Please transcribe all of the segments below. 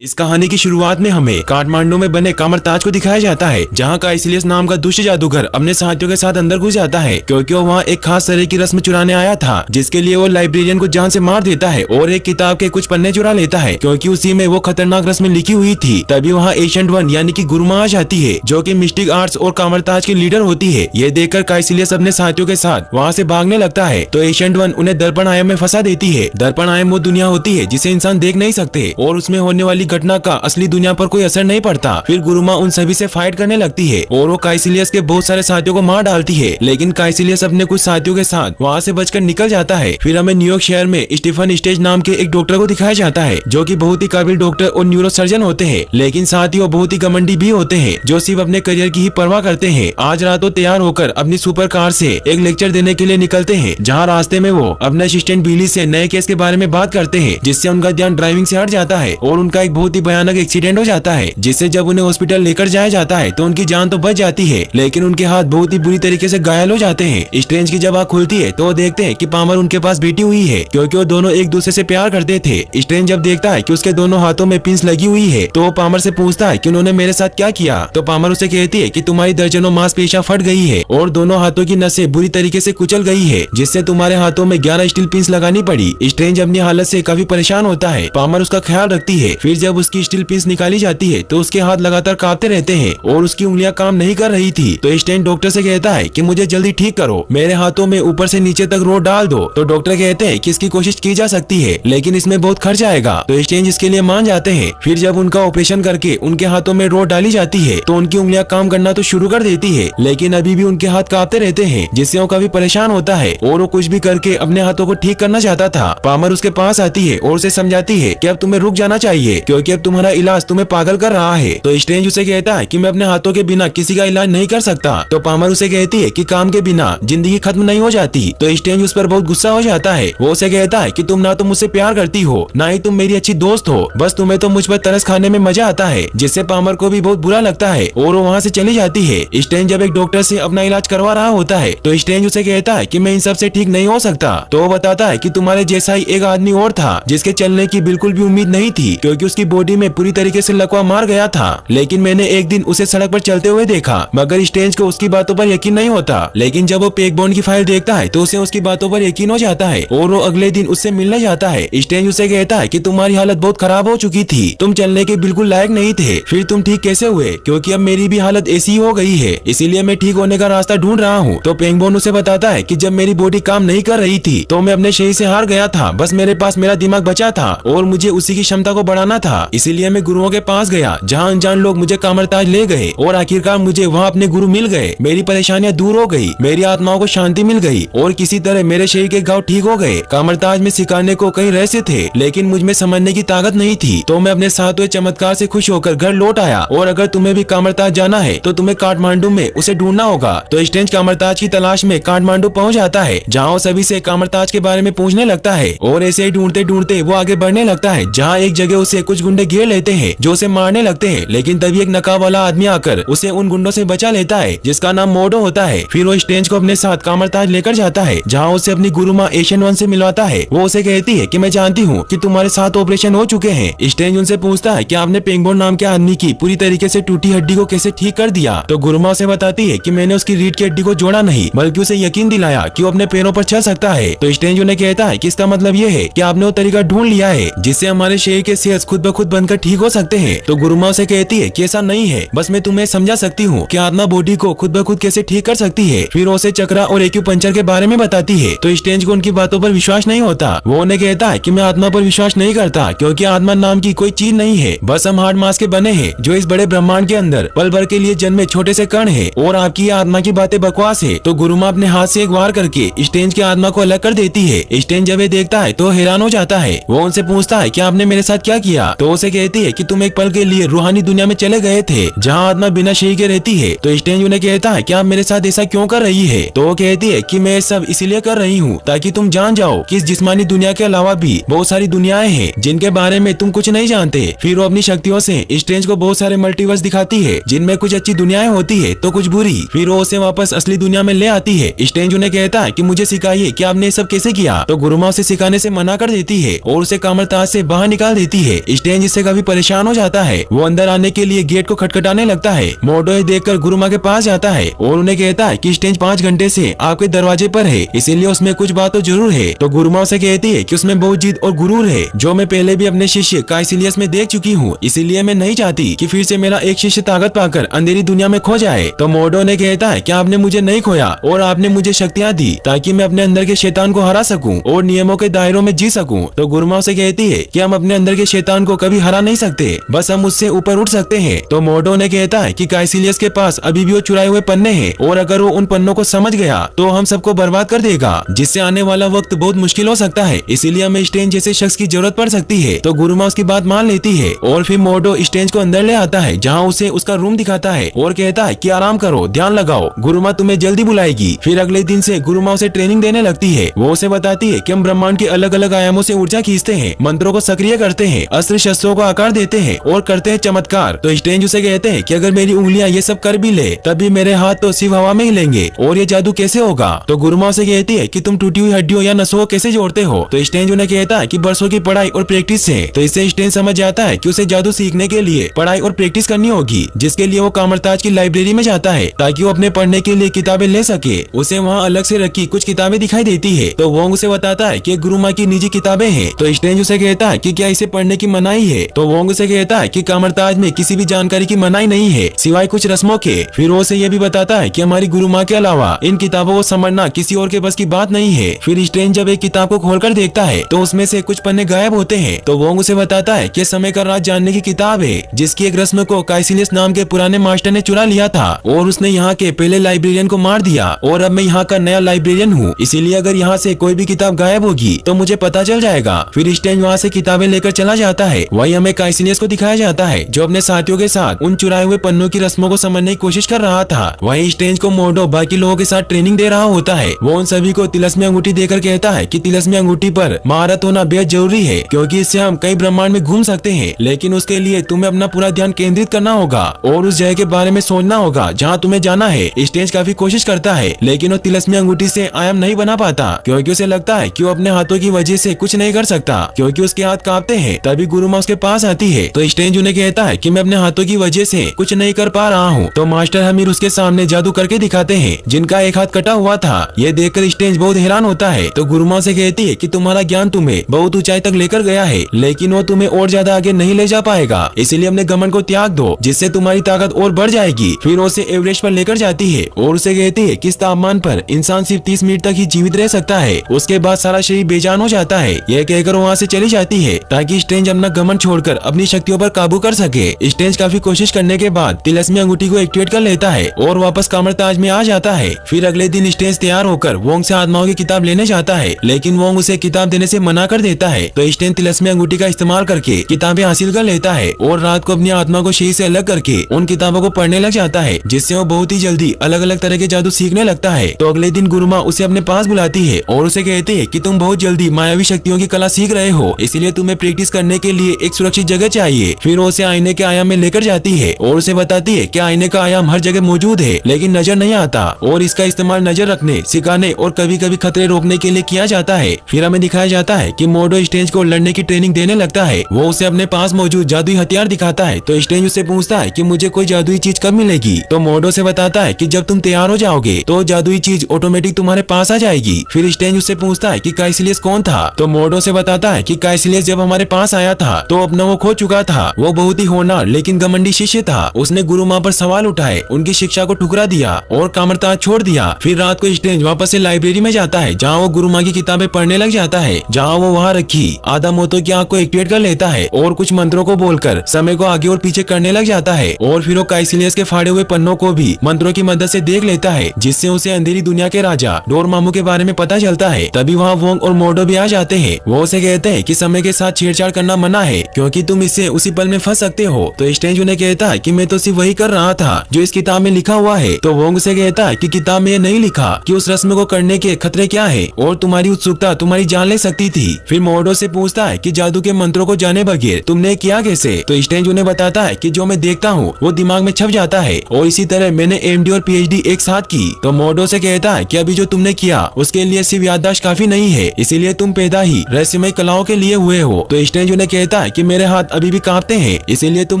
इस कहानी की शुरुआत में हमें काठमांडू में बने कामरताज को दिखाया जाता है, जहां काइसिलियस नाम का दुष्ट जादूगर अपने साथियों के साथ अंदर घुस जाता है, क्योंकि वो वहां एक खास तरह की रस्म चुराने आया था, जिसके लिए वो लाइब्रेरियन को जान से मार देता है और एक किताब के कुछ पन्ने चुरा लेता है, क्योंकि उसी में वो खतरनाक रस्म लिखी हुई थी। तभी वहाँ एशियंट वन यानी कि गुरुमा आ जाती है, जो कि मिस्टिक आर्ट्स और कामरताज की लीडर होती है। ये देखकर काइसिलियस अपने साथियों के साथ वहाँ से भागने लगता है, तो एशियंट वन उन्हें दर्पण आयम में फंसा देती है। दर्पण आयम वो दुनिया होती है जिसे इंसान देख नहीं सकते और उसमें होने वाली घटना का असली दुनिया पर कोई असर नहीं पड़ता। फिर गुरुमा उन सभी से फाइट करने लगती है और वो काइसिलियस के बहुत सारे साथियों को मार डालती है, लेकिन काइसिलियस अपने कुछ साथियों के साथ वहाँ से बचकर निकल जाता है। फिर हमें न्यूयॉर्क शहर में स्टीफन स्टेज नाम के एक डॉक्टर को दिखाया जाता है, जो कि बहुत ही काबिल डॉक्टर और न्यूरो सर्जन होते हैं, लेकिन साथ ही वो बहुत ही घमंडी भी होते हैं, जो सिर्फ अपने करियर की ही परवाह करते हैं। आज रात वो तैयार होकर अपनी सुपर कार से एक लेक्चर देने के लिए निकलते हैं, जहाँ रास्ते में वो अपने असिस्टेंट बिली से नए केस के बारे में बात करते हैं, जिससे उनका ध्यान ड्राइविंग से हट जाता है और उनका एक बहुत ही भयानक एक्सीडेंट हो जाता है, जिससे जब उन्हें हॉस्पिटल लेकर जाया जाता है तो उनकी जान तो बच जाती है, लेकिन उनके हाथ बहुत ही बुरी तरीके से घायल हो जाते हैं। स्ट्रेंज की जब आँख खुलती है तो वो देखते हैं कि पामर उनके पास बैठी हुई है, क्योंकि वो दोनों एक दूसरे से प्यार करते थे। स्ट्रेंज जब देखता है कि उसके दोनों हाथों में पिंस लगी हुई है, तो वो पामर से पूछता है कि उन्होंने मेरे साथ क्या किया, तो पामर उसे कहती है कि तुम्हारी दर्जनों मांसपेशियां फट गई है और दोनों हाथों की नसें बुरी तरीके से कुचल गई है, जिससे तुम्हारे हाथों में 11 स्टील पिंस लगानी पड़ी। स्ट्रेंज अपनी हालत से काफी परेशान होता है, पामर उसका ख्याल रखती है। फिर जब उसकी स्टील पिंस निकाली जाती है तो उसके हाथ लगातार कांपते रहते हैं और उसकी उंगलियां काम नहीं कर रही थी, तो स्ट्रेंज डॉक्टर से कहता है कि मुझे जल्दी ठीक करो, मेरे हाथों में ऊपर से नीचे तक रोड डाल दो। तो डॉक्टर कहते हैं कि इसकी कोशिश की जा सकती है, लेकिन इसमें बहुत खर्च आएगा, तो स्ट्रेंज इसके लिए मान जाते हैं। फिर जब उनका ऑपरेशन करके उनके हाथों में रोड डाली जाती है तो उनकी उंगलियां काम करना तो शुरू कर देती है, लेकिन अभी भी उनके हाथ कांपते रहते हैं, जिससे वो काफी परेशान होता है और वो कुछ भी करके अपने हाथों को ठीक करना चाहता था। पामर उसके पास आती है और उसे समझाती है कि अब तुम्हें रुक जाना चाहिए, क्योंकि अब तुम्हारा इलाज तुम्हें पागल कर रहा है। तो स्ट्रेंज उसे कहता है कि मैं अपने हाथों के बिना किसी का इलाज नहीं कर सकता, तो पामर उसे कहती है कि काम के बिना जिंदगी खत्म नहीं हो जाती। तो स्ट्रेंज उस पर बहुत गुस्सा हो जाता है, वो उसे कहता है कि तुम ना तो मुझसे प्यार करती हो, ना ही तुम मेरी अच्छी दोस्त हो, बस तुम्हें तो मुझ पर तरस खाने में मजा आता है, जिससे पामर को भी बहुत बुरा लगता है और वो वहाँ से चली जाती है। स्ट्रेंज जब एक डॉक्टर से अपना इलाज करवा रहा होता है तो स्ट्रेंज उसे कहता है कि मैं इन सब से ठीक नहीं हो सकता, तो वो बताता है कि तुम्हारे जैसा ही एक आदमी और था, जिसके चलने की बिल्कुल भी उम्मीद नहीं थी, क्योंकि उसकी बॉडी में पूरी तरीके से लकवा मार गया था, लेकिन मैंने एक दिन उसे सड़क पर चलते हुए देखा। मगर स्ट्रेंज को उसकी बातों पर यकीन नहीं होता, लेकिन जब वो पेगबोन की फाइल देखता है तो उसे उसकी बातों पर यकीन हो जाता है और वो अगले दिन उससे मिलने जाता है। स्ट्रेंज उसे कहता है कि तुम्हारी हालत बहुत खराब हो चुकी थी, तुम चलने के बिल्कुल लायक नहीं थे, फिर तुम ठीक कैसे हुए, क्योंकि अब मेरी भी हालत ऐसी हो गई है, इसीलिए मैं ठीक होने का रास्ता ढूंढ रहा हूँ। तो पेंगबोन उसे बताता है कि जब मेरी बॉडी काम नहीं कर रही थी तो मैं अपने शरीर से हार गया था, बस मेरे पास मेरा दिमाग बचा था और मुझे उसी की क्षमता को बढ़ाना था, इसीलिए मैं गुरुओं के पास गया, जहाँ अनजान लोग मुझे कामरताज ले गए और आखिरकार मुझे वहाँ अपने गुरु मिल गए। मेरी परेशानियाँ दूर हो गई, मेरी आत्माओं को शांति मिल गई और किसी तरह मेरे शरीर के घाव ठीक हो गए। कामरताज में सिखाने को कई रहस्य थे, लेकिन मुझ में समझने की ताकत नहीं थी, तो मैं अपने साथ हुए चमत्कार से खुश होकर घर लौट आया। और अगर तुम्हें भी कामरताज जाना है तो तुम्हें काठमांडू में उसे ढूंढना होगा। तो स्ट्रेंज कामरताज की तलाश में काठमांडू पहुंच जाता है, जहाँ वो सभी से कामरताज के बारे में पूछने लगता है और ऐसे ही ढूंढते ढूंढते वो आगे बढ़ने लगता है, जहाँ एक जगह उसे कुछ गुंडे घेर लेते हैं जो उसे मारने लगते हैं, लेकिन तभी एक नकाब वाला आदमी आकर उसे उन गुंडों से बचा लेता है, जिसका नाम मोडो होता है। फिर वो स्ट्रेंज को अपने साथ कामरताज लेकर जाता है, जहाँ उसे अपनी गुरुमा एशियन वन से मिलवाता है। वो उसे कहती है कि मैं जानती हूँ कि तुम्हारे 7 ऑपरेशन हो चुके हैं। स्ट्रेंज उनसे पूछता है कि आपने पेंगबोन नाम के आदमी की पूरी तरीके से टूटी हड्डी को कैसे ठीक कर दिया, तो गुरुमा उसे बताती है कि मैंने उसकी रीढ़ की हड्डी को जोड़ा नहीं, बल्कि उसे यकीन दिलाया कि वो अपने पैरों पर चल सकता है। तो स्ट्रेंज उन्हें कहता है कि इसका मतलब ये है कि आपने वो तरीका ढूंढ लिया है जिससे हमारे शरीर के सेल्स खुद ब खुद बनकर ठीक हो सकते हैं। तो गुरुमा उसे कहती है कि ऐसा नहीं है, बस मैं तुम्हें समझा सकती हूँ कि आत्मा बॉडी को खुद ब खुद कैसे ठीक कर सकती है। फिर उसे चक्रा और एक्यूपंक्चर के बारे में बताती है, तो स्ट्रेंज को उनकी बातों पर विश्वास नहीं होता। वो उन्हें कहता है कि मैं आत्मा पर विश्वास नहीं करता, क्योंकि आत्मा नाम की कोई चीज नहीं है, बस हम हार्ड मास के बने हैं, जो इस बड़े ब्रह्मांड के अंदर पल भर के लिए जन्मे छोटे से कण है, और आपकी आत्मा की बातें बकवास है। तो गुरुमा अपने हाथ से एक वार करके स्ट्रेंज की आत्मा को अलग कर देती है। स्ट्रेंज जब ये देखता है तो हैरान हो जाता है। वो उनसे पूछता है कि आपने मेरे साथ क्या किया, तो उसे कहती है कि तुम एक पल के लिए रूहानी दुनिया में चले गए थे, जहाँ आत्मा बिना शरीर के रहती है। तो स्ट्रेंज उन्हें कहता है कि आप मेरे साथ ऐसा क्यों कर रही है, तो वो कहती है कि मैं सब इसीलिए कर रही हूँ ताकि तुम जान जाओ कि इस जिस्मानी दुनिया के अलावा भी बहुत सारी दुनियाएं हैं जिनके बारे में तुम कुछ नहीं जानते। फिर वो अपनी शक्तियों से स्ट्रेंज को बहुत सारे मल्टीवर्स दिखाती है, जिनमें कुछ अच्छी दुनियाएं होती है तो कुछ बुरी। फिर वो उसे वापस असली दुनिया में ले आती है। स्ट्रेंज उन्हें कहता है कि मुझे सिखाइए कि आपने सब कैसे किया, तो गुरुमा उसे सिखाने से मना कर देती है और उसे कामरताज से बाहर निकाल देती है। स्ट्रेंज इससे काफी परेशान हो जाता है। वो अंदर आने के लिए गेट को खटखटाने लगता है। मोडो ये देखकर गुरुमा के पास जाता है और उन्हें कहता है कि स्ट्रेंज 5 घंटे से आपके दरवाजे पर है, इसीलिए उसमें कुछ बात तो जरूर है। तो गुरुमा उसे कहती है कि उसमें बहुत जिद और गुरूर है, जो मैं पहले भी अपने शिष्य काइसिलियस में देख चुकी हूँ, इसीलिए मैं नहीं चाहती कि फिर से मेरा एक शिष्य ताकत पाकर अंधेरी दुनिया में खो जाए। तो मोडो ने कहता है कि आपने मुझे नहीं खोया और आपने मुझे शक्तियाँ दी ताकि मैं अपने अंदर के शैतान को हरा सकूं और नियमों के दायरों में जी सकूं। तो गुरुमा उसे कहती है कि हम अपने अंदर के शैतान को कभी हरा नहीं सकते, बस हम उससे ऊपर उठ सकते हैं। तो मोडो ने कहता है कि काइसिलियस के पास अभी भी वो चुराए हुए पन्ने हैं और अगर वो उन पन्नों को समझ गया तो हम सबको बर्बाद कर देगा, जिससे आने वाला वक्त बहुत मुश्किल हो सकता है, इसीलिए हमें स्ट्रेंज जैसे शख्स की जरूरत पड़ सकती है। तो गुरुमा उसकी बात मान लेती है और फिर मोडो स्ट्रेंज को अंदर ले आता है, जहाँ उसे उसका रूम दिखाता है और कहता है कि आराम करो, ध्यान लगाओ, गुरुमा तुम्हें जल्दी बुलाएगी। फिर अगले दिन से गुरुमा उसे ट्रेनिंग देने लगती है। वो उसे बताती है कि हम ब्रह्मांड के अलग अलग आयामों से ऊर्जा खींचते हैं, मंत्रों को सक्रिय करते हैं, अस्त्र शस्त्रों को आकार देते हैं और करते हैं चमत्कार। तो स्ट्रेंज उसे कहते हैं कि अगर मेरी उंगलियां ये सब कर भी ले तभी मेरे हाथ तो सिर्फ हवा में हिलेंगे और ये जादू कैसे होगा। तो गुरुमा उसे कहती है कि तुम टूटी हुई हड्डियों या नसों को कैसे जोड़ते हो। तो स्ट्रेंज उन्हें कहता है कि बरसों की पढ़ाई और प्रैक्टिस से। तो इससे स्ट्रेंज समझ जाता है कि उसे जादू सीखने के लिए पढ़ाई और प्रैक्टिस करनी होगी, जिसके लिए वो कामरताज की लाइब्रेरी में जाता है ताकि वो अपने पढ़ने के लिए किताबें ले सके। उसे वहाँ अलग से रखी कुछ किताबें दिखाई देती है। तो वोंग उसे बताता है कि गुरुमा की निजी किताबें हैं। तो स्ट्रेंज उसे कहता है कि क्या इसे पढ़ने की मनाही है। तो वोंग उसे कहता है कि कामरताज में किसी भी जानकारी की मनाही नहीं है सिवाय कुछ रस्मों के। फिर वो उसे ये भी बताता है कि हमारी गुरुमा के अलावा इन किताबों को समझना किसी और के बस की बात नहीं है। फिर स्ट्रेंज जब एक किताब को खोलकर देखता है तो उसमें से कुछ पन्ने गायब होते हैं। तो वोंग उसे बताता है कि समय का राज जानने की किताब है, जिसकी एक रस्म को काइसिलियस नाम के पुराने मास्टर ने चुरा लिया था और उसने यहाँ के पहले लाइब्रेरियन को मार दिया और अब मैं यहाँ का नया लाइब्रेरियन हूँ, इसीलिए अगर यहाँ से कोई भी किताब गायब होगी तो मुझे पता चल जाएगा। फिर स्ट्रेंज वहाँ से किताबें लेकर चला जाता है। वही हमें काइसिलियस को दिखाया जाता है जो अपने साथियों के साथ उन चुराए हुए पन्नों की रस्मों को समझने की कोशिश कर रहा था। वही स्ट्रेंज को मोडो बाकी लोगों के साथ ट्रेनिंग दे रहा होता है। वो उन सभी को तिलस्मी अंगूठी देकर कहता है कि तिलस्मी अंगूठी पर महारत होना बेहद जरूरी है, क्योंकि इससे हम कई ब्रह्मांड में घूम सकते हैं, लेकिन उसके लिए तुम्हें अपना पूरा ध्यान केंद्रित करना होगा और उस जगह के बारे में सोचना होगा जहाँ तुम्हें जाना है। स्ट्रेंज काफी कोशिश करता है लेकिन वो तिलस्मी अंगूठी से आयाम नहीं बना पाता, क्योंकि उसे लगता है कि वो अपने हाथों की वजह से कुछ नहीं कर सकता, क्योंकि उसके हाथ कांपते हैं। तभी गुरुमा उसके पास आती है। तो स्ट्रेंज उन्हें कहता है कि मैं अपने हाथों की वजह से कुछ नहीं कर पा रहा हूँ। तो मास्टर हमीर उसके सामने जादू करके दिखाते हैं, जिनका एक हाथ कटा हुआ था। ये देखकर स्ट्रेंज बहुत हैरान होता है। तो गुरुमा से कहती है कि तुम्हारा ज्ञान तुम्हें बहुत ऊंचाई तक लेकर गया है, लेकिन वो तुम्हें और ज्यादा आगे नहीं ले जा पाएगा, इसलिए अपने घमंड को त्याग दो, जिससे तुम्हारी ताकत और बढ़ जाएगी। फिर वो उसे एवरेस्ट पर लेकर जाती है और उसे कहती है कि इस तापमान पर इंसान सिर्फ 30 मिनट तक ही जीवित रह सकता है, उसके बाद सारा शरीर बेजान हो जाता है। यह कहकर वहाँ से चली जाती है ताकि स्ट्रेंज अपना घमंड छोड़कर अपनी शक्तियों पर काबू कर सके। स्ट्रेंज काफी कोशिश करने के बाद तिलस्मी अंगूठी को एक्टिवेट कर लेता है और वापस कामरताज में आ जाता है। फिर अगले दिन स्ट्रेंज तैयार होकर वोंग से आत्माओं की किताब लेने जाता है, लेकिन वोंग उसे किताब देने से मना कर देता है। तो स्ट्रेंज तिलस्मी अंगूठी का इस्तेमाल करके किताबें हासिल कर लेता है और रात को अपनी आत्मा को शरीर से अलग करके उन किताबों को पढ़ने लग जाता है, जिससे वो बहुत ही जल्दी अलग अलग तरह के जादू सीखने लगता है। तो अगले दिन गुरुमा उसे अपने पास बुलाती है और उसे कहती है कि तुम बहुत जल्दी मायावी शक्तियों की कला सीख रहे हो, इसलिए तुम्हें प्रैक्टिस करने के लिए एक सुरक्षित जगह चाहिए। फिर वो उसे आईने के आयाम में लेकर जाती है और उसे बताती है कि आईने का आयाम हर जगह मौजूद है, लेकिन नजर नहीं आता और इसका इस्तेमाल नजर रखने, सिखाने और कभी कभी खतरे रोकने के लिए किया जाता है। फिर हमें दिखाया जाता है कि मोडो स्ट्रेंज को लड़ने की ट्रेनिंग देने लगता है। वो उसे अपने पास मौजूद जादुई हथियार दिखाता है। तो स्ट्रेंज उससे पूछता है कि मुझे कोई जादुई चीज कब मिलेगी। तो मोडो से बताता है कि जब तुम तैयार हो जाओगे तो जादुई चीज ऑटोमेटिक तुम्हारे पास आ जाएगी। फिर स्ट्रेंज उससे पूछता है कि काइसिलियस कौन था। तो मोडो से बताता है कि काइसिलियस जब हमारे पास आया था तो अपना वो खो चुका था। वो बहुत ही होनहार लेकिन घमंडी शिष्य था। उसने गुरुमा पर सवाल उठाए, उनकी शिक्षा को ठुकरा दिया और कामरताज छोड़ दिया। फिर रात को स्ट्रेंज वापस से लाइब्रेरी में जाता है, जहाँ वो गुरुमा की किताबें पढ़ने लग जाता है, जहाँ वो वहाँ रखी आधा मोतो की आंख को एक्टिवेट कर लेता है और कुछ मंत्रों को बोलकर समय को आगे और पीछे करने लग जाता है। और फिर वो काइसिलियस के फाड़े हुए पन्नों को भी मंत्रों की मदद से देख लेता है, जिससे उसे अंधेरी दुनिया के राजा डोरमामू के बारे में पता चलता है। तभी वहाँ वोंग और मोडो भी आ जाते हैं। वो उसे कहते हैं कि समय के साथ छेड़छाड़ करना मना है, क्योंकि तुम इससे उसी पल में फंस सकते हो। तो स्ट्रेंज उन्हें कहता है कि मैं तो सिर्फ वही कर रहा था जो इस किताब में लिखा हुआ है। तो वोंग से कहता है कि किताब में नहीं लिखा कि उस रस्म को करने के खतरे क्या है और तुम्हारी उत्सुकता तुम्हारी जान ले सकती थी। फिर मोडो से पूछता है कि जादू के मंत्रों को जाने बगैर तुमने किया कैसे। तो स्ट्रेंज उन्हें बताता है कि जो मैं देखता हूँ वो दिमाग में छप जाता है और इसी तरह मैंने एमडी और पीएचडी एक साथ की। तो मोडो से कहता है कि अभी जो तुमने किया उसके लिए सिर्फ याददाश्त काफी नहीं है, इसीलिए तुम पैदा ही रहस्यमय कलाओं के लिए हुए हो। तो स्ट्रेंज उन्हें कहता कहता है कि मेरे हाथ अभी भी कांपते हैं, इसीलिए तुम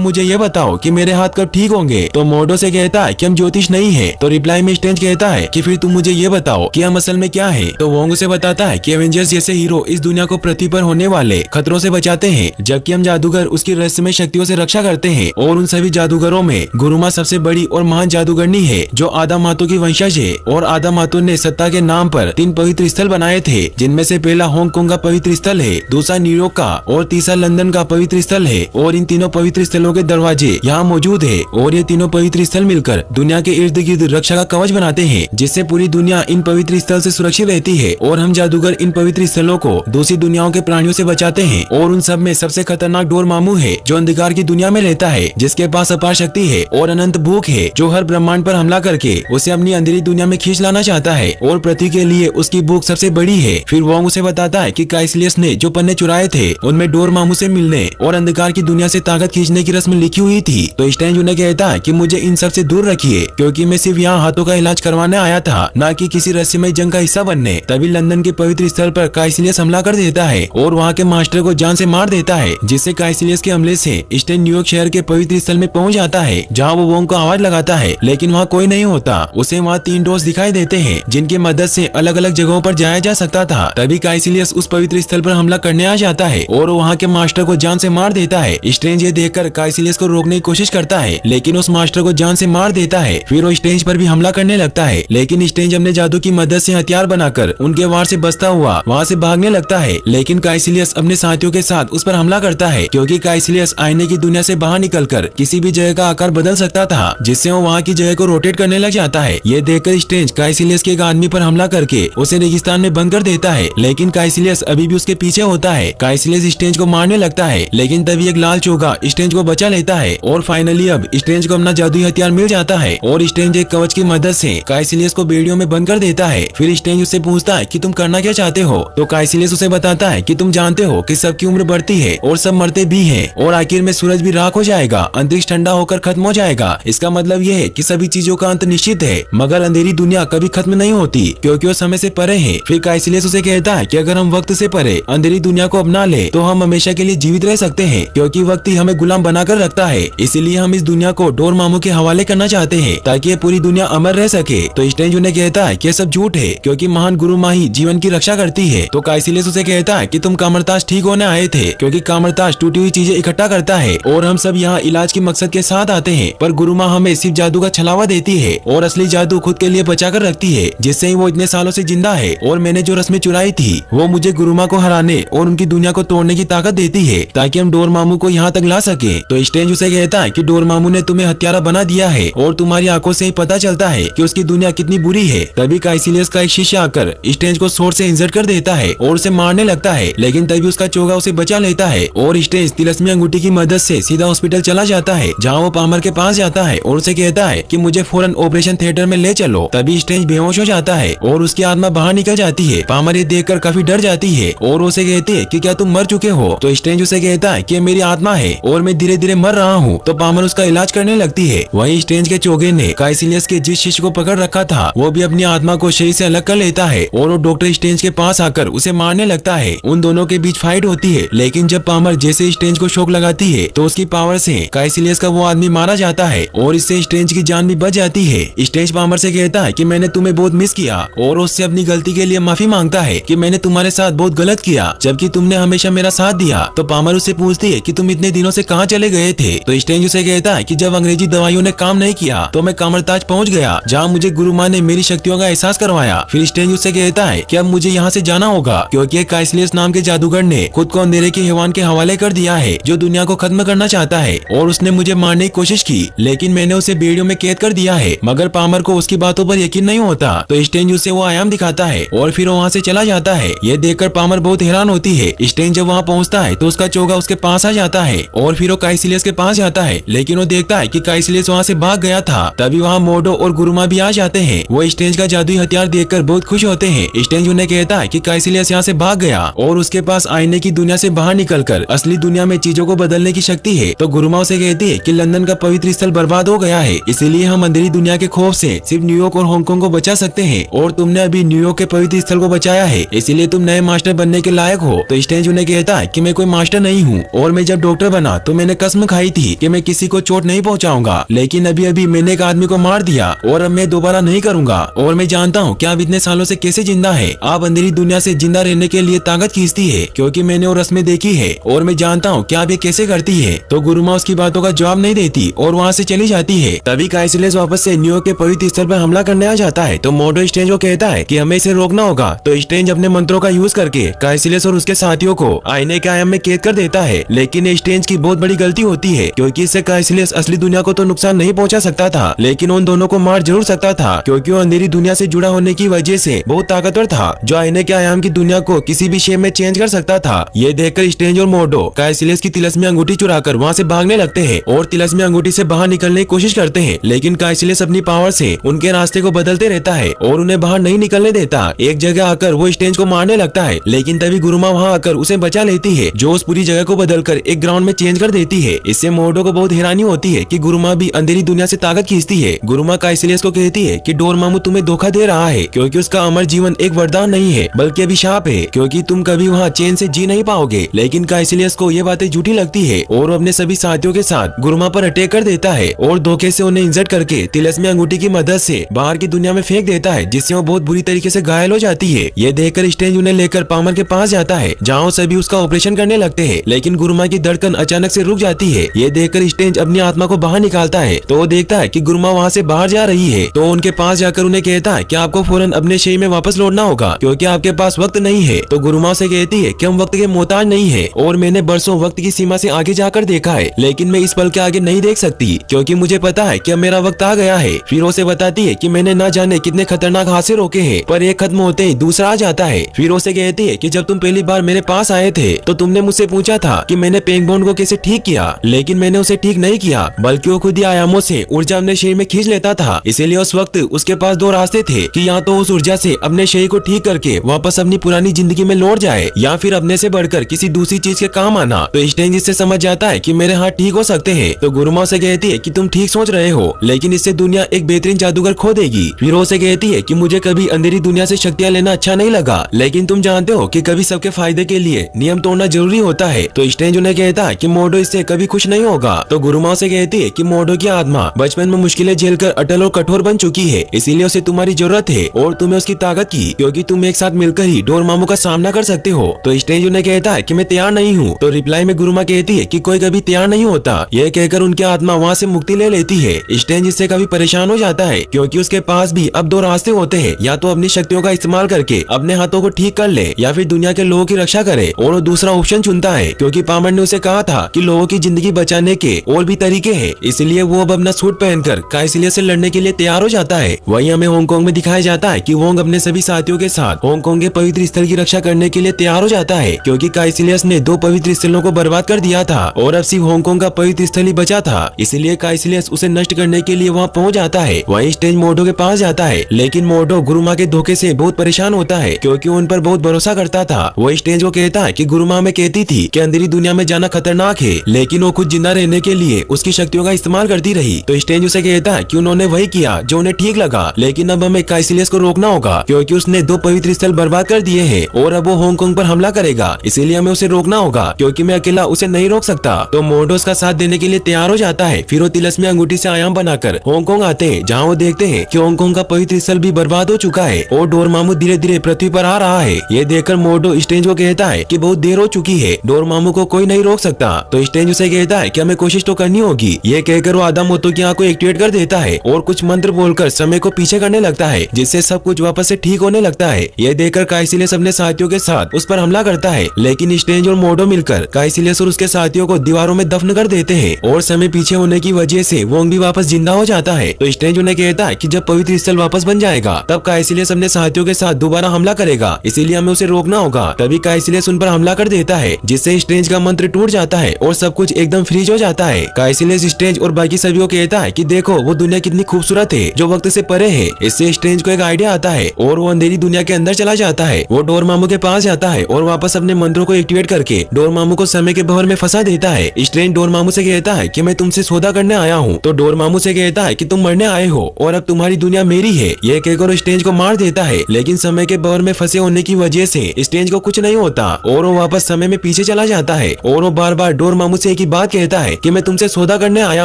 मुझे ये बताओ कि मेरे हाथ कब ठीक होंगे। तो मोर्डो से कहता है कि हम ज्योतिष नहीं है। तो रिप्लाई में स्ट्रेंज कहता है कि फिर तुम मुझे ये बताओ कि हम असल में क्या है। तो वोंग उसे बताता है कि एवेंजर्स जैसे हीरो इस दुनिया को पृथ्वी पर होने वाले खतरों से बचाते हैं, जबकि हम जादूगर उसकी रहस्यमय शक्तियों से रक्षा करते हैं। और उन सभी जादूगरों में गुरुमा सबसे बड़ी और महान जादूगरनी है जो आदा मातो की वंशज है। और आदा मातो ने सत्ता के नाम पर 3 पवित्र स्थल बनाए थे, जिनमें से पहला हांगकांग का पवित्र स्थल है, दूसरा न्यूयॉर्क का और तीसरा लंदन का पवित्र स्थल है। और इन तीनों पवित्र स्थलों के दरवाजे यहाँ मौजूद है। और ये तीनों पवित्र स्थल मिलकर दुनिया के इर्द गिर्द रक्षा का कवच बनाते हैं, जिससे पूरी दुनिया इन पवित्र स्थल से सुरक्षित रहती है। और हम जादूगर इन पवित्र स्थलों को दूसरी दुनियाओं के प्राणियों से बचाते हैं। और उन सब में सबसे खतरनाक डोरमामू है जो अंधकार की दुनिया में रहता है, जिसके पास अपार शक्ति है और अनंत भूख है, जो हर ब्रह्मांड पर हमला करके उसे अपनी अंधेरी दुनिया में खींच लाना चाहता है। और पृथ्वी के लिए उसकी भूख सबसे बड़ी है। फिर वोंग उसे बताता है कि काइसिलियस ने जो पन्ने चुराए थे उनमें डोरमामू से मिलने और अंधकार की दुनिया से ताकत खींचने की रस्म लिखी हुई थी। तो स्ट्रेंज उन्हें कहता है कि मुझे इन सब से दूर रखिए, क्योंकि मैं सिर्फ यहाँ हाथों का इलाज करवाने आया था, न कि किसी रहस्यमय जंग का हिस्सा बनने। तभी लंदन के पवित्र स्थल पर काइसिलियस हमला कर देता है और वहाँ के मास्टर को जान से मार देता है, जिससे काइसिलियस के हमले से स्ट्रेंज न्यूयॉर्क शहर के पवित्र स्थल में पहुँच जाता है, जहाँ वो वोंग को आवाज लगाता है, लेकिन वहाँ कोई नहीं होता। उसे वहाँ 3 डोर्स दिखाई देते हैं, जिनकी मदद से अलग अलग जगहों पर जाया जा सकता था। तभी काइसिलियस उस पवित्र स्थल पर हमला करने आ जाता है और वहाँ के मास्टर को जान से मार देता है। स्ट्रेंज ये देखकर काइसिलियस को रोकने की कोशिश करता है, लेकिन उस मास्टर को जान से मार देता है। फिर वो स्ट्रेंज पर भी हमला करने लगता है, लेकिन स्ट्रेंज अपने जादू की मदद से हथियार बनाकर उनके वार से बचता हुआ वहाँ से भागने लगता है। लेकिन काइसिलियस अपने साथियों के साथ उस पर हमला करता है, क्योंकि काइसिलियस आईने की दुनिया से बाहर निकलकर किसी भी जगह का आकार बदल सकता था, जिससे वो वहाँ की जगह को रोटेट करने लग जाता है। ये देखकर स्ट्रेंज काइसिलियस के एक आदमी पर हमला करके उसे रेगिस्तान में बंद कर देता है, लेकिन काइसिलियस अभी भी उसके पीछे होता है। काइसिलियस स्ट्रेंज को मारने लगता है, लेकिन तभी एक लाल चोगा स्ट्रेंज को बचा लेता है। और फाइनली अब स्ट्रेंज को अपना जादुई हथियार मिल जाता है और स्ट्रेंज एक कवच की मदद से काइसिलियस को बेड़ियों में बंद कर देता है। फिर स्ट्रेंज उससे पूछता है कि तुम करना क्या चाहते हो। तो काइसिलियस उसे बताता है कि तुम जानते हो कि सबकी उम्र बढ़ती है और सब मरते भी हैं, और आखिर में सूरज भी राख हो जाएगा, अंतरिक्ष ठंडा होकर खत्म हो जाएगा। इसका मतलब यह है कि सभी चीजों का अंत निश्चित है, मगर अंधेरी दुनिया कभी खत्म नहीं होती, क्योंकि वो समय से परे है। फिर काइसिलियस उसे कहता है कि अगर हम वक्त से परे अंधेरी दुनिया को अपना ले तो हम हमेशा के लिए जीवित रह सकते हैं, क्योंकि वक्त ही हमें गुलाम बनाकर रखता है। इसीलिए हम इस दुनिया को डोरमामू के हवाले करना चाहते हैं, ताकि ये पूरी दुनिया अमर रह सके। तो स्ट्रेंज उन्हें कहता है कि सब झूठ है, क्योंकि महान गुरु माँ ही जीवन की रक्षा करती है। तो काइसिलियस उसे कहता है कि तुम कामरताश ठीक होने आए थे, क्योंकि कामरताश टूटी हुई चीजें इकट्ठा करता है और हम सब यहाँ इलाज के मकसद के साथ आते हैं। पर गुरु माँ हमें सिर्फ जादू का छलावा देती है और असली जादू खुद के लिए बचा कर रखती है, जिससे ही वो इतने सालों से जिंदा है। और मैंने जो रस्में चुराई थी वो मुझे गुरु माँ को हराने और उनकी दुनिया को तोड़ने की ताकत देती है, ताकि हम डोरमामू को यहाँ तक ला सके। तो स्ट्रेंज उसे कहता है कि डोरमामू ने तुम्हें हत्यारा बना दिया है और तुम्हारी आंखों से ही पता चलता है कि उसकी दुनिया कितनी बुरी है। तभी काइसिलियस का एक शिष्य आकर स्ट्रेंज को स्वॉर्ड से इंजर्ड कर देता है और उसे मारने लगता है, लेकिन तभी उसका चोगा उसे बचा लेता है और स्ट्रेंज तिलस्मी अंगूठी की मदद से सीधा हॉस्पिटल चला जाता है, जहाँ वो पामर के पास जाता है और उसे कहता है कि मुझे फौरन ऑपरेशन थिएटर में ले चलो। तभी स्ट्रेंज बेहोश हो जाता है और उसकी आत्मा बाहर निकल जाती है। पामर ये देखकर काफी डर जाती है और उसे कहती है कि क्या तुम मर चुके हो। तो स्ट्रेंज उसे कहता है कि मेरी आत्मा है और मैं धीरे धीरे मर रहा हूँ। तो पामर उसका इलाज करने लगती है। वहीं स्ट्रेंज के चोगे ने काइसिलियस के जिस शिष्य को पकड़ रखा था वो भी अपनी आत्मा को शरीर से अलग कर लेता है और वो डॉक्टर स्ट्रेंज के पास आकर उसे मारने लगता है। उन दोनों के बीच फाइट होती है, लेकिन जब पामर जैसे स्ट्रेंज को शॉक लगाती है तो उसकी पावर से काइसिलियस का वो आदमी मारा जाता है और इससे स्ट्रेंज की जान भी बच जाती है। स्ट्रेंज पामर से कहता है कि मैंने तुम्हें बहुत मिस किया और उससे अपनी गलती के लिए माफी मांगता है कि मैंने तुम्हारे साथ बहुत गलत किया, जबकि तुमने हमेशा मेरा साथ दिया। तो पामर उससे पूछती है कि तुम इतने दिनों से कहाँ चले गए थे। तो स्ट्रेंज उसे कहता है कि जब अंग्रेजी दवाइयों ने काम नहीं किया तो मैं कामरताज पहुँच गया, जहाँ मुझे गुरु माँ ने मेरी शक्तियों का एहसास करवाया। फिर स्ट्रेंज उससे कहता है कि अब मुझे यहाँ से जाना होगा, क्योंकि काइसिलियस नाम के जादूगर ने खुद को अंधेरे के हैवान के हवाले कर दिया है, जो दुनिया को खत्म करना चाहता है। और उसने मुझे मारने की कोशिश की, लेकिन मैंने उसे बेड़ियों में कैद कर दिया है। मगर पामर को उसकी बातों पर यकीन नहीं होता, तो स्ट्रेंज उसे वो आयाम दिखाता है और फिर वो वहाँ से चला जाता है। ये देखकर पामर बहुत हैरान होती है। स्ट्रेंज जब वहाँ पहुँचता है तो उसका चोगा उसके पास आ जाता है और फिर वो काइसिलियस के पास जाता है, लेकिन वो देखता है कि काइसिलियस वहाँ से भाग गया था। तभी वहाँ मोर्डो और गुरुमा भी आ जाते हैं। वो स्ट्रेंज का जादुई हथियार देखकर बहुत खुश होते हैं। स्ट्रेंज उन्हें कहता है कि काइसिलियस यहाँ से भाग गया और उसके पास आईने की दुनिया से बाहर निकलकर असली दुनिया में चीजों को बदलने की शक्ति है। तो गुरुमा उसे कहती है कि लंदन का पवित्र स्थल बर्बाद हो गया है, इसीलिए हम अंधेरी दुनिया के खौफ से सिर्फ न्यूयॉर्क और हांगकांग को बचा सकते हैं, और तुमने अभी न्यूयॉर्क के पवित्र स्थल को बचाया है, इसीलिए तुम नए मास्टर बनने के लायक हो। तो स्ट्रेंज उन्हें कहता है कि मैं कोई मास्टर मास्टर नहीं हूँ और मैं जब डॉक्टर बना तो मैंने कसम खाई थी कि मैं किसी को चोट नहीं पहुँचाऊंगा, लेकिन अभी अभी मैंने एक आदमी को मार दिया और अब मैं दोबारा नहीं करूंगा। और मैं जानता हूँ कि आप इतने सालों से कैसे जिंदा है। आप अंधेरी दुनिया से जिंदा रहने के लिए ताकत खींचती है क्योंकि मैंने वो रस्में देखी है और मैं जानता हूँ कि आप ये कैसे करती है। तो गुरु माँ उसकी बातों का जवाब नहीं देती और वहाँ से चली जाती है। तभी काइसिलियस वापस से न्यूयॉर्क के पवित्र स्थल पर हमला करने आ जाता है। तो मोर्डो स्ट्रेंज को कहता है कि हमें इसे रोकना होगा। तो स्ट्रेंज अपने मंत्रों का यूज करके काइसिलियस और उसके साथियों को आईने के आयाम में कैद कर देता है। लेकिन ये स्ट्रेंज की बहुत बड़ी गलती होती है क्योंकि इससे काइसिलियस असली दुनिया को तो नुकसान नहीं पहुंचा सकता था, लेकिन उन दोनों को मार जरूर सकता था क्योंकि वो अंधेरी दुनिया से जुड़ा होने की वजह से बहुत ताकतवर था, जो आईने के आयाम की दुनिया को किसी भी शेप में चेंज कर सकता था। ये देखकर स्ट्रेंज और मोर्डो काइसिलियस की तिलस्मी अंगूठी चुराकर वहाँ से भागने लगते हैं और तिलस्मी अंगूठी से बाहर निकलने की कोशिश करते हैं, लेकिन काइसिलियस अपनी पावर से उनके रास्ते को बदलते रहता है और उन्हें बाहर नहीं निकलने देता। एक जगह आकर वो स्ट्रेंज को मारने लगता है, लेकिन तभी गुरुमा वहाँ आकर उसे बचा लेती है, जो उस पूरी जगह को बदलकर एक ग्राउंड में चेंज कर देती है। इससे मोर्डो को बहुत हैरानी होती है कि गुरुमा भी अंधेरी दुनिया से ताकत खींचती है। गुरुमा काइसिलियस को कहती है कि डोरमामू तुम्हें धोखा दे रहा है क्योंकि उसका अमर जीवन एक वरदान नहीं है बल्कि अभिशाप है, क्योंकि तुम कभी वहाँ चैन से जी नहीं पाओगे। लेकिन काइसिलियस को ये बातें झूठी लगती है और वो अपने सभी साथियों के साथ गुरुमा पर अटैक कर देता है और धोखे से उन्हें इंजर्ड करके तिलस्मी अंगूठी की मदद से बाहर की दुनिया में फेंक देता है, जिससे वो बहुत बुरी तरीके से घायल हो जाती है। ये देखकर स्ट्रेंज उन्हें लेकर पामर के पास जाता है जहाँ सभी उसका ऑपरेशन करने लगते हैं, लेकिन गुरुमा की धड़कन अचानक से रुक जाती है। ये देखकर स्ट्रेंज अपनी आत्मा को बाहर निकालता है तो वो देखता है कि गुरुमा वहाँ से बाहर जा रही है, तो उनके पास जाकर उन्हें कहता है कि आपको फौरन अपने शरीर में वापस लौटना होगा क्योंकि आपके पास वक्त नहीं है। तो गुरुमा से कहती है कि हम वक्त के मोहताज नहीं है और मैंने बरसों वक्त की सीमा से आगे जाकर देखा है, लेकिन मैं इस पल के आगे नहीं देख सकती क्योंकि मुझे पता है कि अब मेरा वक्त आ गया है। फिर उसे बताती है कि मैंने न जाने कितने खतरनाक हादसे रोके हैं पर एक खत्म होते ही दूसरा आ जाता है। फिर उसे कहती है कि जब तुम पहली बार मेरे पास आए थे तो तुमने मुझसे पूछा था कि मैंने पेंगबोन को कैसे ठीक किया, लेकिन मैंने उसे ठीक नहीं किया बल्कि वो खुद ही आयामों से ऊर्जा अपने शरीर में खींच लेता था। इसीलिए उस वक्त उसके पास दो रास्ते थे कि या तो उस ऊर्जा से अपने शरीर को ठीक करके वापस अपनी पुरानी जिंदगी में लौट जाए या फिर अपने से बढ़कर किसी दूसरी चीज के काम आना। तो स्ट्रेंज इससे समझ जाता है कि मेरे हाथ ठीक हो सकते हैं। तो गुरुमा से कहती है कि तुम ठीक सोच रहे हो, लेकिन इससे दुनिया एक बेहतरीन जादूगर खो देगी। फिर उसे कहती है कि मुझे कभी अंधेरी दुनिया से शक्तियाँ लेना अच्छा नहीं लगा, लेकिन तुम जानते हो कि कभी सबके फायदे के लिए नियम तोड़ना जरूरी होता है। तो स्ट्रेंज उन्हें कहता है कि मोर्डो इससे कभी खुश नहीं होगा। तो गुरुमा से कहती है कि मोर्डो की आत्मा बचपन में मुश्किलें झेलकर अटल और कठोर बन चुकी है, इसीलिए उसे तुम्हारी जरूरत है और तुम्हें उसकी ताकत की, क्योंकि तुम एक साथ मिलकर ही डोरमामू का सामना कर सकते हो। तो स्ट्रेंज उन्हें कहता है कि मैं तैयार नहीं हूँ। तो रिप्लाई में गुरुमा कहती है कि कोई कभी तैयार नहीं होता। यह कहकर उनकी आत्मा वहाँ से मुक्ति ले लेती है। स्ट्रेंज इससे काफी परेशान हो जाता है क्योंकि उसके पास भी अब दो रास्ते होते हैं, या तो अपनी शक्तियों का इस्तेमाल करके अपने हाथों को ठीक कर ले या फिर दुनिया के लोगों की रक्षा करे, और वो दूसरा ऑप्शन चुनता है क्योंकि पामर ने उसे कहा था कि लोगों की जिंदगी बचाने के और भी तरीके हैं। इसलिए वो अब अपना सूट पहनकर काइसिलियस से लड़ने के लिए तैयार हो जाता है। वहीं हमें हांगकांग में दिखाया जाता है कि वोंग अपने सभी साथियों के साथ हांगकांग के पवित्र स्थल की रक्षा करने के लिए तैयार हो जाता है क्योंकि काइसिलियस ने दो पवित्र स्थलों को बर्बाद कर दिया था और अब सिर्फ हांगकांग का पवित्र स्थल ही बचा था। इसलिए काइसिलियस उसे नष्ट करने के लिए वहाँ पहुँच जाता है। वहीं स्ट्रेंज मोर्डो के पास जाता है, लेकिन मोर्डो गुरुमा के धोखे से बहुत परेशान होता है क्योंकि उन पर बहुत भरोसा करता था। वो स्ट्रेंज को कहता है कि गुरुमा में कहती थी कि अंधेरी दुनिया में जाना खतरनाक है, लेकिन वो खुद जिंदा रहने के लिए उसकी शक्तियों का इस्तेमाल करती रही। तो स्ट्रेंज उसे कहता है कि उन्होंने वही किया जो उन्हें ठीक लगा, लेकिन अब हमें काइसिलियस को रोकना होगा क्योंकि उसने दो पवित्र स्थल बर्बाद कर दिए हैं और अब वो हांगकांग पर हमला करेगा। इसीलिए हमें उसे रोकना होगा क्योंकि मैं अकेला उसे नहीं रोक सकता। तो मोर्डो उसका साथ देने के लिए तैयार हो जाता है। फिर वो तिलस्मी अंगूठी से आयाम बनाकर हांगकांग आते हैं, जहाँ वो देखते हैं कि हांगकांग का पवित्र स्थल भी बर्बाद हो चुका है और डोरमामू धीरे धीरे पृथ्वी पर आ रहा है। ये देखकर मोर्डो स्ट्रेंज को कहता है कि बहुत देर हो चुकी है, डोरमामू को कोई नहीं रोक सकता। तो स्ट्रेंज उसे कहता है कि हमें कोशिश तो करनी होगी। ये कहकर वो आधा मोतो की आंख को एक्टिवेट कर देता है और कुछ मंत्र बोलकर समय को पीछे करने लगता है, जिससे सब कुछ वापस से ठीक होने लगता है। ये देखकर काइसिलियस अपने साथियों के साथ उस पर हमला करता है, लेकिन स्ट्रेंज और मोर्डो मिलकर काइसिलियस और उसके साथियों को दीवारों में दफन कर देते हैं और समय पीछे होने की वजह से वोंग भी वापस जिंदा हो जाता है। तो स्ट्रेंज उन्हें कहता है कि जब पवित्र स्थल वापस बन जाएगा तब काइसिलियस अपने साथियों के साथ दोबारा हमला करेगा, इसीलिए हमें उसे रोकना होगा। तभी काइसिलियस उन पर हमला कर देता है, जिससे स्ट्रेंज का मंत्र टूट जाता है और सब कुछ एकदम फ्रीज हो जाता है। काइसिलियस स्ट्रेंज और बाकी सभी को कहता है कि देखो वो दुनिया कितनी खूबसूरत है जो वक्त से परे है। इससे स्ट्रेंज को एक आइडिया आता है और वो अंधेरी दुनिया के अंदर चला जाता है। वो डोरमामू के पास जाता है और वापस अपने मंत्रों को एक्टिवेट करके डोरमामू को समय के बहर में फंसा देता है। स्ट्रेंज डोरमामू से कहता है कि मैं तुमसे सौदा करने आया हूँ। तो डोरमामू से कहता है कि तुम मरने आए हो और अब तुम्हारी दुनिया मेरी है। यह कहकर स्ट्रेंज को मार देता है, लेकिन समय के बहर में फंसे होने की वजह से स्ट्रेंज को कुछ नहीं होता और वो वापस समय में पीछे चला जाता है और वो बार बार डोरमामू से एक ही बात कहता है कि मैं तुमसे सौदा करने आया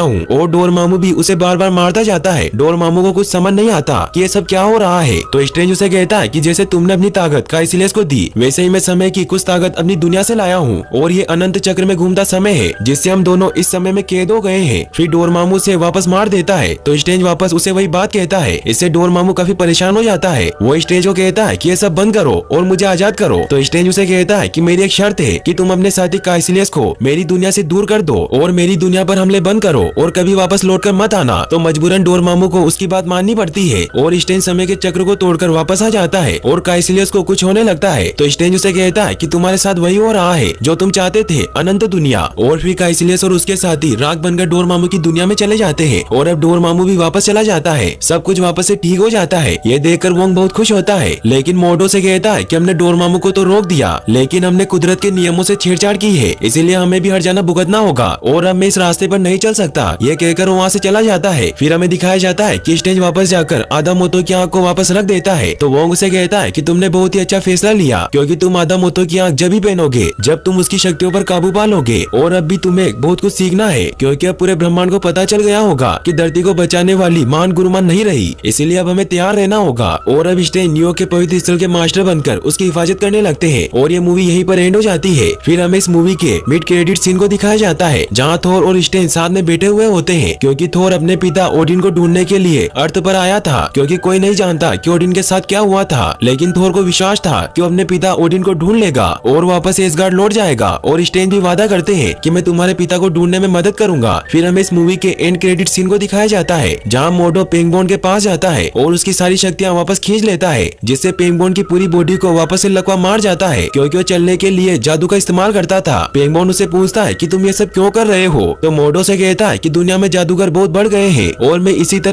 हूँ, और डोरमामू भी उसे बार बार मारता जाता है। डोरमामू को कुछ समझ नहीं आता कि ये सब क्या हो रहा है। तो स्ट्रेंज उसे कहता है कि जैसे तुमने अपनी ताकत काइसिलियस को दी, वैसे ही मैं समय की कुछ ताकत अपनी दुनिया से लाया हूँ, और ये अनंत चक्र में घूमता समय है जिससे हम दोनों इस समय में कैद हो गए हैं। फिर डोरमामू से वापस मार देता है। तो स्ट्रेंज वापस उसे वही बात कहता है। इससे डोरमामू काफी परेशान हो जाता है। वो स्ट्रेंज को कहता है कि ये सब बंद करो और मुझे आजाद करो। तो स्ट्रेंज उसे कहता है कि मेरी एक शर्त है कि तुम अपने साथी काइसिलियस को मेरी दुनिया से दूर कर दो और मेरी दुनिया पर हमले बंद करो और कभी वापस लौटकर मत आना। तो मजबूरन डोरमामू को उसकी बात माननी पड़ती है और स्ट्रेंज समय के चक्र को तोड़कर वापस आ जाता है और काइसिलियस को कुछ होने लगता है। तो स्ट्रेंज उसे कहता है कि तुम्हारे साथ वही हो रहा है जो तुम चाहते थे, अनंत दुनिया। और फिर काइसिलियस और उसके साथी राख बनकर डोरमामू की दुनिया में चले जाते हैं और अब डोरमामू भी वापस चला जाता है। सब कुछ वापस से ठीक हो जाता है। ये देखकर वोंग बहुत खुश होता है, लेकिन मोटो से कहता है कि हमने डोरमामू को तो रोक दिया, लेकिन हमने कुदरत के नियमों से छेड़छाड़ की है, इसीलिए हमें भी हर जाना भुगतना होगा और अब मैं इस रास्ते पर नहीं चल सकता। ये कहकर वहाँ से चला जाता है। फिर हमें दिखाया जाता है कि स्ट्रेंज वापस जाकर आदामोतो की आंख को वापस रख देता है। तो वोंग उसे कहता है कि तुमने बहुत ही अच्छा फैसला लिया, क्योंकि तुम आदामोतो की आंख जब ही पहनोगे जब तुम उसकी शक्तियों पर काबू पा लोगे। और अब भी तुम्हें बहुत कुछ सीखना है, क्योंकि अब पूरे ब्रह्मांड को पता चल गया होगा कि धरती को बचाने वाली महान गुरुमान नहीं रही, इसीलिए अब हमें तैयार रहना होगा। और अब स्ट्रेंज न्यूयॉर्क के पवित्र स्थल के मास्टर बनकर उसकी हिफाजत करने लगते हैं और ये मूवी यहीं पर एंड हो जाती है। फिर हमें इस मूवी के मिड क्रेडिट सीन को दिखाया जाता है, जहाँ थोर और स्ट्रेंज साथ में बैठे हुए होते हैं, क्योंकि थोर अपने पिता ओडिन को ढूंढने के लिए अर्थ पर आया था, क्योंकि कोई नहीं जानता कि ओडिन के साथ क्या हुआ था। लेकिन थोर को विश्वास था कि वो अपने पिता ओडिन को ढूंढ लेगा और वापस एसगार्ड लौट जाएगा। और स्ट्रेंज भी वादा करते हैं कि मैं तुम्हारे पिता को ढूंढने में मदद करूंगा। फिर हमें इस मूवी के एंड क्रेडिट सीन को दिखाया जाता है, जहाँ मोटो पेंगबोन के पास जाता है और उसकी सारी शक्तियाँ वापस खींच लेता है, जिससे पेंगबोन की पूरी बॉडी को वापस से लकवा मार जाता है, क्योंकि वो चलने के लिए जादू का इस्तेमाल करता था। पेंगबोन उसे पूछता है कि तुम ये सब क्यों कर रहे हो। तो मोटो से कहता है कि दुनिया में जादूगर बहुत बढ़ गए हैं और मैं इसी तरह